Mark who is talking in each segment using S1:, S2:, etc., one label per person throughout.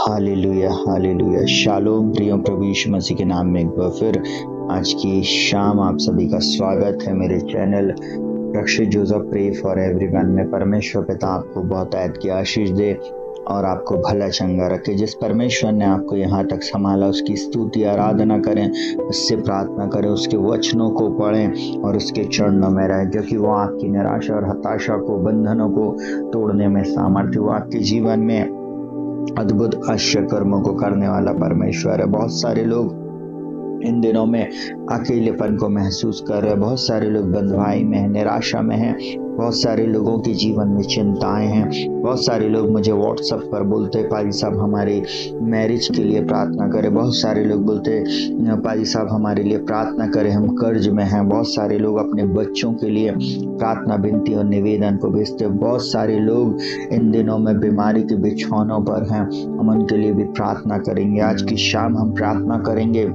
S1: Hallelujah hallelujah. Shalom प्रियो, प्रभु यीशु मसीह के नाम में एक बार फिर आज की शाम आप सभी का स्वागत है मेरे channel Rakshit Joseph pray for everyone में। परमेश्वर पिता आपको बहुत ऐद की आशीष दे और आपको भला चंगा रखे। जिस परमेश्वर ने आपको यहाँ तक संभाला उसकी स्तुति आराधना करें, उससे प्रार्थना करें, उसके वचनों को पढ़ें और उसके चरणों में रहें, क्योंकि वो आपकी निराशा और हताशा को, बंधनों को तोड़ने में सामर्थ्य, वो आपके जीवन में अद्भुत आश्चर्य कर्मों को करने वाला परमेश्वर है। बहुत सारे लोग इन दिनों में अकेलेपन को महसूस कर रहे हैं, बहुत सारे लोग बंधुआई में हैं, निराशा में हैं, बहुत सारे लोगों के जीवन में चिंताएं हैं। बहुत सारे लोग मुझे व्हाट्सएप पर बोलते हैं पाजी साहब हमारे मैरिज के लिए प्रार्थना करें। बहुत सारे लोग बोलते हैं पाजी साहब हमारे लिए प्रार्थना करें, हम कर्ज में हैं। बहुत सारे लोग अपने बच्चों के लिए प्रार्थना विनती और निवेदन को भेजते हैं। बहुत सारे लोग इन दिनों में बीमारी के बिछौनों पर हैं, हम उनके लिए भी प्रार्थना करेंगे। आज की शाम हम प्रार्थना करेंगे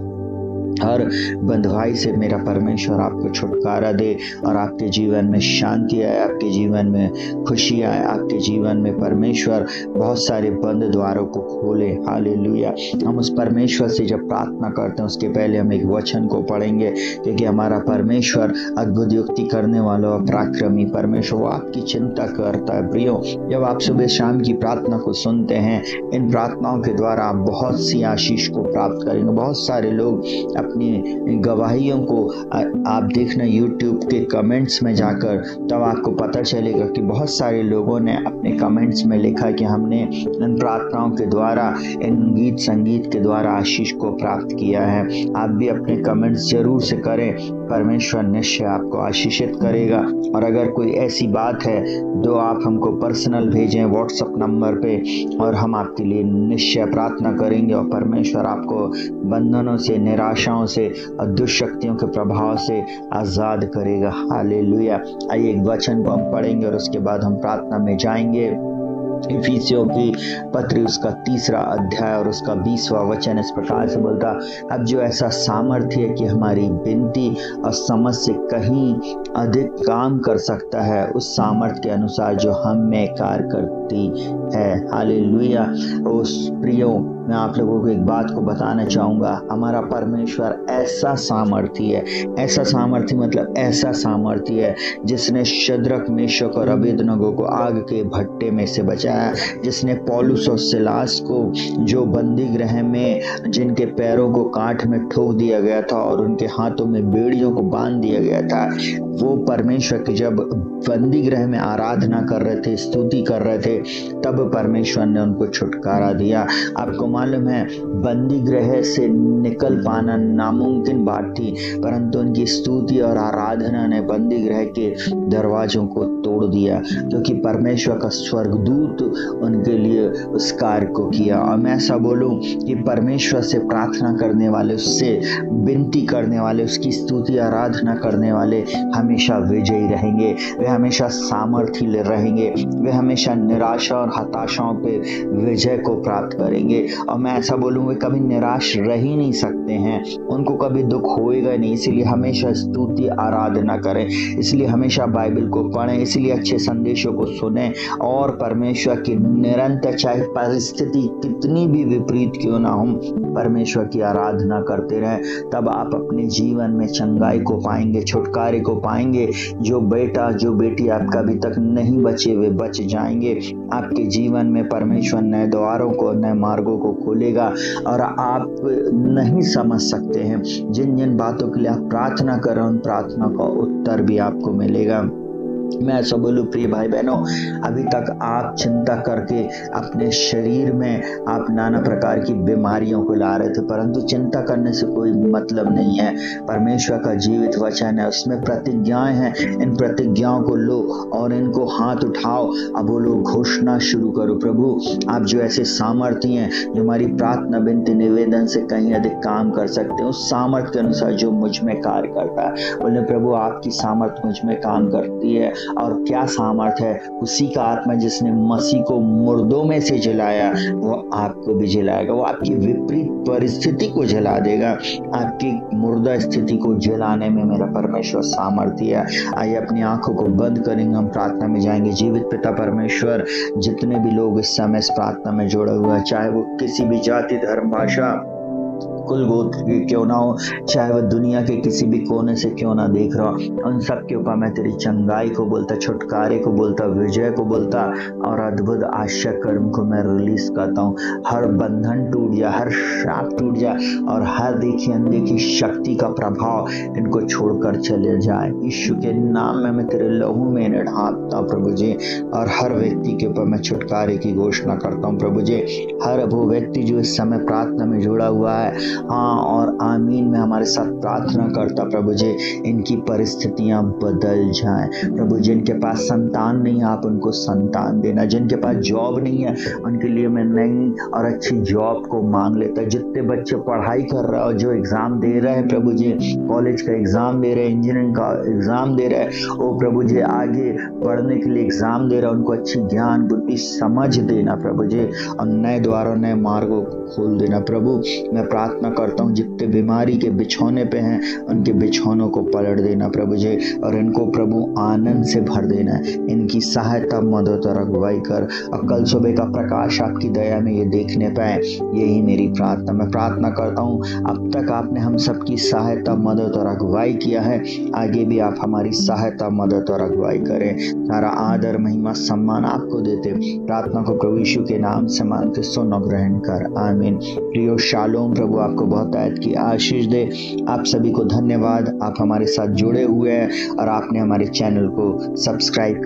S1: हर बंधुआई से मेरा परमेश्वर आपको छुटकारा दे और आपके जीवन में शांति आए, आपके जीवन में खुशी आए, आपके जीवन में परमेश्वर बहुत सारे बंद द्वारों को खोले। हालेलुया। हम उस परमेश्वर से जब प्रार्थना करते हैं उसके पहले हम एक वचन को पढ़ेंगे, क्योंकि हमारा परमेश्वर अद्भुत युक्ति करने वाला और पराक्रमी परमेश्वर, वो आपकी चिंता करता है। प्रियो, जब आप सुबह शाम की प्रार्थना को सुनते हैं, इन प्रार्थनाओं के द्वारा आप बहुत सी आशीष को प्राप्त करेंगे। बहुत सारे लोग अपनी गवाहियों को आप देखना YouTube के कमेंट्स में जाकर, तब आपको पता चलेगा कि बहुत सारे लोगों ने अपने कमेंट्स में लिखा कि हमने इन प्रार्थनाओं के द्वारा, इन गीत संगीत के द्वारा आशीष को प्राप्त किया है। आप भी अपने कमेंट्स जरूर से करें, परमेश्वर निश्चय आपको आशीषित करेगा। और अगर कोई ऐसी बात है तो आप हमको पर्सनल भेजें व्हाट्सएप नंबर पे और हम आपके लिए निश्चय प्रार्थना करेंगे और परमेश्वर आपको बंधनों से, निराशाओं से और दुष्शक्तियों के प्रभाव से आजाद करेगा। हालेलुया। आइए एक वचन को हम पढ़ेंगे और उसके बाद हम प्रार्थना में जाएंगे। इफिसियों की पत्री उसका 3 अध्याय और उसका 20वां वचन इस प्रकार से बोलता, अब जो ऐसा सामर्थ्य है कि हमारी विनती और समझ से कहीं अधिक काम कर सकता है, उस सामर्थ्य के अनुसार जो हम में कार्य करती है। हालेलुया। उस प्रियो, मैं आप लोगों को एक बात को बताना चाहूंगा, हमारा परमेश्वर ऐसा सामर्थ्य है, ऐसा सामर्थ्य मतलब ऐसा सामर्थ्य है जिसने शद्रक, मेशक और अबेदनगो को आग के भट्टे में से बचाया, जिसने पौलुस और सिलास को, जो बंदी गृह में जिनके पैरों को काठ में ठोक दिया गया था और उनके हाथों में बेड़ियों को बांध दिया गया था, वो परमेश्वर की जब बंदी गृह में आराधना कर रहे थे, स्तुति कर रहे थे, तब परमेश्वर ने उनको छुटकारा दिया। आपको मालूम है बंदी गृह से निकल पाना नामुमकिन बात थी, परंतु उनकी स्तुति और आराधना ने बंदी गृह के दरवाजों को तोड़ दिया, क्योंकि परमेश्वर का स्वर्गदूत उनके लिए उस कार्य को किया। और मैं ऐसा बोलूं कि परमेश्वर से प्रार्थना करने वाले, उससे विनती करने वाले, उसकी स्तुति आराधना करने वाले हमेशा विजयी रहेंगे, वे हमेशा सामर्थ्य रहेंगे, वे हमेशा निराशा और हताशाओं पे विजय को प्राप्त करेंगे। और मैं ऐसा बोलूं वे कभी निराश रह ही नहीं सकते हैं, उनको कभी दुख होएगा नहीं। इसलिए हमेशा स्तुति आराधना करें, इसलिए हमेशा बाइबल को पढ़ें, इसलिए अच्छे संदेशों को सुनें और परमेश्वर की निरंतर, चाहे परिस्थिति कितनी भी विपरीत क्यों ना हो, परमेश्वर की आराधना करते रहें। तब आप अपने जीवन में चंगाई को पाएंगे, छुटकारे को पाएंगे। जो बेटा, जो बेटी आपका अभी तक नहीं बचे वे बच जाएंगे। आपके जीवन में परमेश्वर नए द्वारों को, नए मार्गों को खोलेगा और आप नहीं समझ सकते हैं जिन जिन बातों के लिए आप प्रार्थना कर रहे हो, उन प्रार्थना का उत्तर भी आपको मिलेगा। मैं ऐसा बोलूं प्रिय भाई बहनों, अभी तक आप चिंता करके अपने शरीर में आप नाना प्रकार की बीमारियों को ला रहे थे, परंतु चिंता करने से कोई मतलब नहीं है। परमेश्वर का जीवित वचन है, उसमें प्रतिज्ञाएं हैं। इन प्रतिज्ञाओं को लो और इनको हाथ उठाओ, अब बोलो, घोषणा शुरू करो, प्रभु आप जो ऐसे सामर्थ्य हैं, जो हमारी प्रार्थना विनती निवेदन से कहीं अधिक काम कर सकते हैं, उस सामर्थ्य के अनुसार जो मुझ में कार्य करता है, बोले प्रभु आपकी सामर्थ्य मुझ में काम करती है और क्या सामर्थ है, उसी का आत्मा जिसने मसीह को मुर्दों में से जलाया वो आपको भी जलाएगा। वो आपकी विपरीत परिस्थिति को जला देगा। आपकी मुर्दा स्थिति को जलाने में मेरा परमेश्वर सामर्थ्य है। आइए अपनी आंखों को बंद करेंगे, हम प्रार्थना में जाएंगे। जीवित पिता परमेश्वर, जितने भी लोग इस समय इस प्रार्थना में जुड़े हुए हैं, चाहे वो किसी भी जाति, धर्म, भाषा, कुल गोत्र के क्यों ना हो, चाहे वह दुनिया के किसी भी कोने से क्यों ना देख रहा हो, उन सब के ऊपर मैं तेरी चंगाई को बोलता, छुटकारे को बोलता, विजय को बोलता और अद्भुत आश्चर्य कर्म को मैं रिलीज करता हूँ। हर बंधन टूट जा, हर श्राप टूट जा और हर देखी अनदेखी शक्ति का प्रभाव इनको छोड़कर चले जाए। यीशु के नाम में मैं तेरे लहू में इन्हें ढांपता हूँ प्रभु जी, और हर व्यक्ति के ऊपर मैं छुटकारे की घोषणा करता हूँ प्रभु जी। हर वो व्यक्ति जो इस समय प्रार्थना में जुड़ा हुआ है, हाँ और आमीन में हमारे साथ प्रार्थना करता प्रभु जी, इनकी परिस्थितियां बदल जाएं प्रभु। जिनके पास संतान नहीं है, आप उनको संतान देना। जिनके पास जॉब नहीं है, उनके लिए मैं नई और अच्छी जॉब को मांग लेता। जितने बच्चे पढ़ाई कर रहे हो, जो एग्जाम दे रहे हैं प्रभु जी, कॉलेज का एग्जाम दे रहे हैं, इंजीनियरिंग का एग्जाम दे रहे हैं, ओ प्रभु जी आगे बढ़ने के लिए एग्जाम दे रहे हैं, उनको अच्छी ज्ञान बुद्धि समझ देना प्रभु जी, और नए द्वारों नए मार्गों को खोल देना प्रभु। मैं प्रार्थना करता हूँ जितने बीमारी के बिछौने पे हैं, उनके बिछौनों को पलट देना प्रभु जी, और इनको प्रभु आनंद से भर देना है। इनकी सहायता, मदद और अगुवाई कर, और कल सुबह का प्रकाश आपकी दया में ये देखने पाए, यही मेरी प्रार्थना। मैं प्रार्थना करता हूँ अब तक आपने हम सबकी सहायता, मदद और अगुवाई किया है, आगे भी आप हमारी सहायता, मदद और अगुवाई करें। सारा आदर, महिमा, सम्मान आपको देते प्रार्थना को प्रभु यीशु के नाम से मांगते, सुनो ग्रहण कर, आमीन। प्रियो शालोम, प्रभु आपको बहुत आयत की आशीष दे। आप सभी को धन्यवाद, आप हमारे साथ जुड़े हुए हैं और आपने हमारे चैनल को सब्सक्राइब